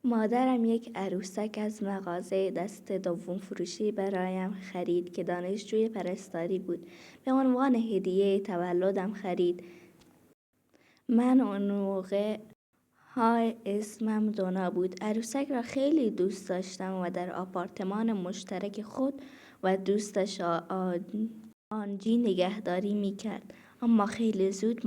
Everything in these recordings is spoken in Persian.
مادرم یک عروسک از مغازه دست دوم فروشی برایم خرید که دانشجوی پرستاری بود. به عنوان هدیه تولدم خرید. من اون موقع اسمم دونا بود. عروسک را خیلی دوست داشتم و در آپارتمان مشترک خود و دوستش آنجی نگهداری میکرد. اما خیلی زود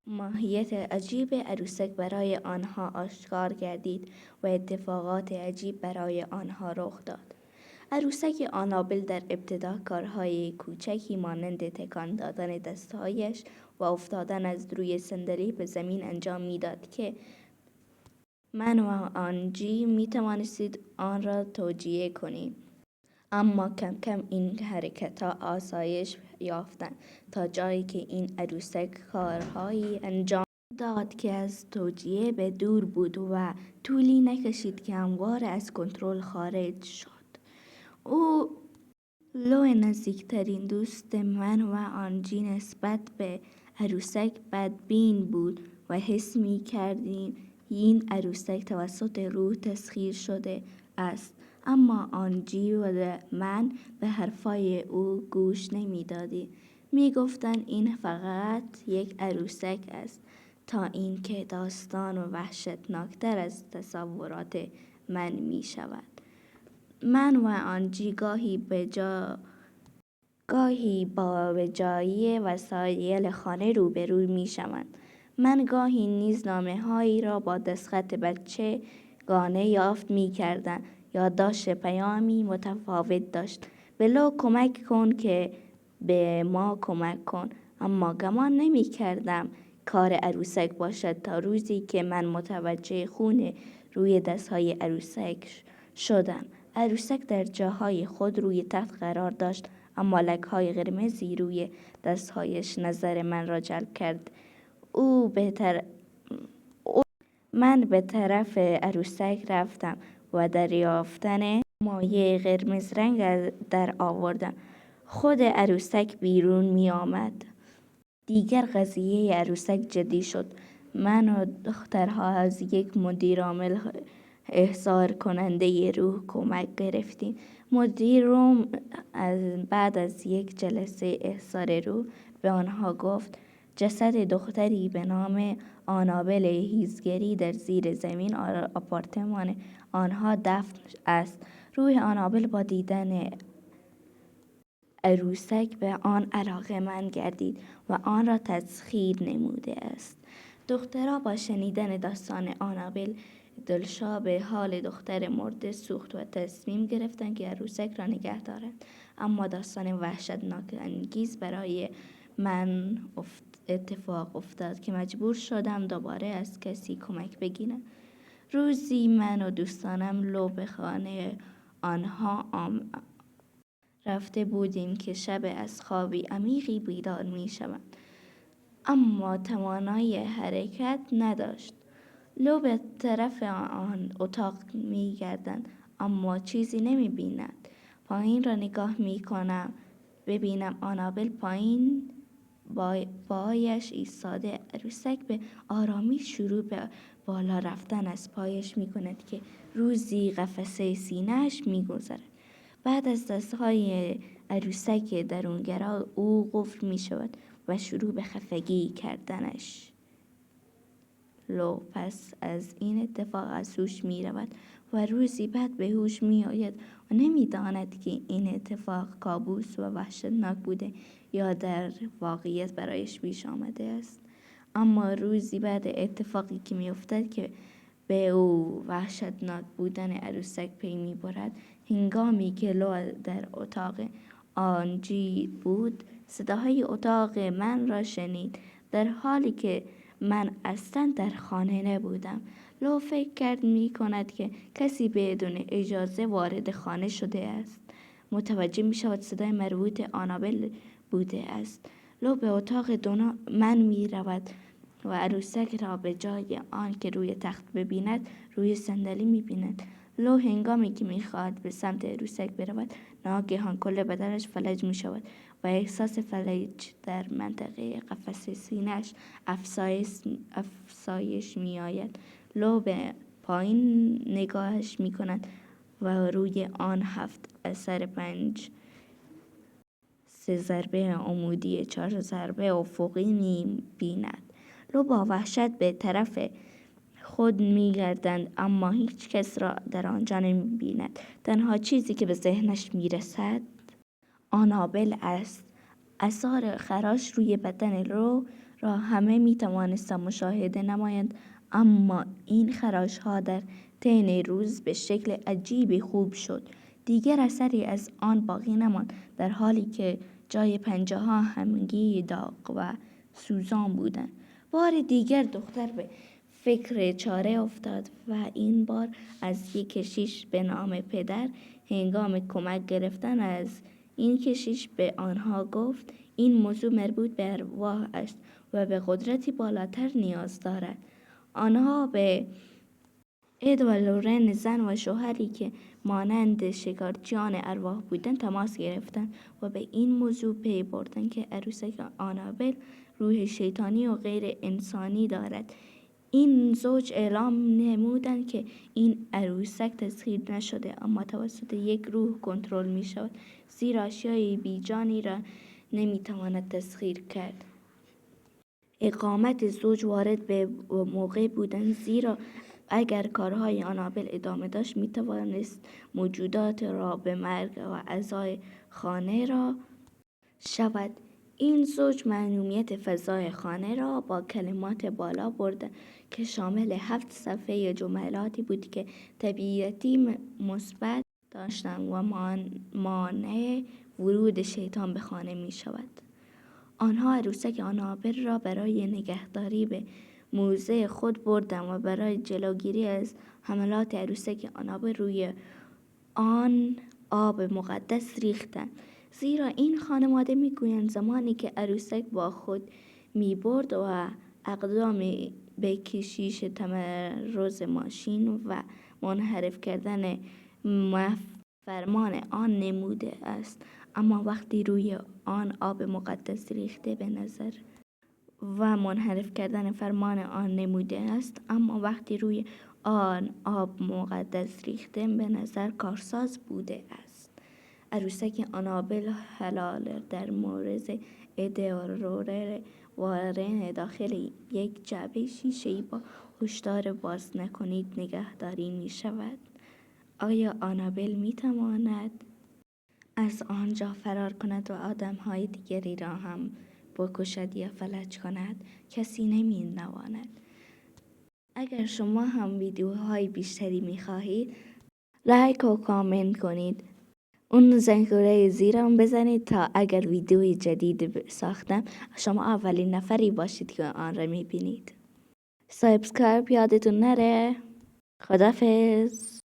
ماهیت عجیب عروسک برای آنها آشکار گردید و اتفاقات عجیب برای آنها رخ داد. عروسک آنابل در ابتدا کارهای کوچکی مانند تکان دادن دستهایش و افتادن از روی صندلی به زمین انجام میداد که من و آنجی می توانستیم آن را توجیه کنیم. اما کم کم این حرکت‌ها آسایش یافتند تا جایی که این عروسک کارهایی انجام داد که از توجیه به دور بود و طولی نکشید که همواره از کنترل خارج شد. او لو نزدیکترین دوست من و آنجی نسبت به عروسک بدبین بود و حس می کردیم این عروسک توسط روح تسخیر شده است. اما آنجی و من به حرفای او گوش نمی دادیم. می گفتند این فقط یک عروسک است تا اینکه داستان و وحشتناکتر از تصورات من می شود. من و آنجی گاهی با به جایی وسایل خانه روبرو می شوند. من گاهی نیز نامه‌هایی را با دستخط بچگانه یافت می کردم. یادداشت پیامی متفاوت داشت. به لو کمک کن که به ما کمک کن. اما گمان نمی کردم کار عروسک باشد تا روزی که من متوجه خون روی دستهای عروسک شدم. عروسک در جاهای خود روی تخت قرار داشت، اما لکه‌های قرمزی روی دستهایش نظر من را جلب کرد. من به طرف عروسک رفتم و دریافتن مایع قرمز رنگ در آوردم. خود عروسک بیرون می آمد. دیگر قضیه عروسک جدی شد. من و دخترها از یک مدیرعامل احضار کننده روح کمک گرفتیم. مدیر روم بعد از یک جلسه احضار روح به آنها گفت جسد دختری به نام آنابل هیزگری در زیر زمین آپارتمان آنها دفن است. روح آنابل با دیدن عروسک به آن علاقه‌مند گردید و آن را تسخیر نموده است. دخترها با شنیدن داستان آنابل دلشا به حال دختر مرده سوخت و تصمیم گرفتند که عروسک را نگه دارند. اما داستان وحشتناک انگیز برای من اتفاق افتاد که مجبور شدم دوباره از کسی کمک بگیرم. روزی من و دوستانم لو به خانه آنها رفته بودیم که شب از خوابی عمیقی بیدار می شوند. اما توانایی حرکت نداشت. لو به طرف آن اتاق می گردند اما چیزی نمی بیند. پایین را نگاه می کنم ببینم آنابل پایین پایش ایستاده. عروسک به آرامی شروع به بالا رفتن از پایش می کند که روزی قفسه سینه‌اش می گذرد. بعد از دستهای عروسک درونگرا او قفل می شود و شروع به خفگی کردنش. لو پس از این اتفاق از هوش می رود و روزی بعد به هوش می آید و نمی داند که این اتفاق کابوس و وحشتناک بوده یا در واقعیت برایش پیش آمده است. اما روزی بعد اتفاقی که می افتد که به او وحشتناک بودن عروسک پی می برد، هنگامی که لو در اتاق آنجی بود صداهای اتاق من را شنید، در حالی که من اصلا در خانه نبودم. لو فکر کرد می کند که کسی بدون اجازه وارد خانه شده است. متوجه می شود صدای مربوط آنابل بوده است. لو به اتاق من می رود و عروسک را به جای آن که روی تخت ببیند روی صندلی می بیند. لو هنگامی که می خواهد به سمت عروسک برود ناگهان کل بدنش فلج می شود و احساس فلج در منطقه قفسه سینه‌اش افزایش می آید. لو به پایین نگاهش می کند و روی آن 7 اثر 5 3 ضربه عمودی 4 ضربه افقی می بیند. لو با وحشت به طرف خود می گردند، اما هیچ کس را در آنجا نمی بیند. تنها چیزی که به ذهنش می رسد آنابل است. آثار خراش روی بدن لو را همه می توانستند مشاهده نمایند، اما این خراش ها در طی روز به شکل عجیبی خوب شد. دیگر اثری از آن باقی نماند، در حالی که جای پنجه ها همگی داغ و سوزان بودند. بار دیگر دختر به فکر چاره افتاد و این بار از یک کشیش به نام پدر. هنگام کمک گرفتن از این کشیش به آنها گفت این موضوع مربوط به ارواح است و به قدرتی بالاتر نیاز دارد. آنها به اد و لورن، زن و شوهری که مانند شکارچیان ارواح بودند، تماس گرفتند و به این موضوع پی بردند که عروسک آنابل روح شیطانی و غیر انسانی دارد. این زوج اعلام نمودند که این عروسک تسخیر نشده، اما توسط یک روح کنترل می شود، زیرا اشیای بیجانی را نمی تواند تسخیر کرد. اقامت زوج وارد به موقع بودند، زیرا اگر کارهای آنابل ادامه داشت می توانست موجودات را به مرگ و عزای خانه را شود. این زوج معنویت فضای خانه را با کلمات بالا برد که شامل 7 صفحه جملاتی بود که طبیعتی مثبت داشتند و مانع ورود شیطان به خانه می شود. آنها عروسک آنابل را برای نگهداری به موزه خود بردند و برای جلوگیری از حملات عروسک آنابل روی آن آب مقدس ریختند. زیرا این خانواده میگویند زمانی که عروسک با خود میبرد و اقدام به کشیش تمرز ماشین و منحرف کردن فرمان آن نموده است، اما وقتی روی آن آب مقدس ریخته به نظر و منحرف کردن فرمان آن نموده است، اما وقتی روی آن آب مقدس ریخته به نظر کارساز بوده است. عروسک آنابل حلال در مورد ادرار وارن داخل یک جعبه شیشه‌ای با هشدار باز نکنید نگهداری می شود. آیا آنابل می تواند از آنجا فرار کند و آدم‌های دیگری را هم بکشد یا فلج کند؟ کسی نمی نواند. اگر شما هم ویدیوهای بیشتری می خواهید، لایک و کامنت کنید. اون زنگوله زیر هم بزنید تا اگر ویدیوی جدید ساختم شما اولین نفری باشید که آن را می بینید. سابسکرایب یادتون نره. خداحافظ.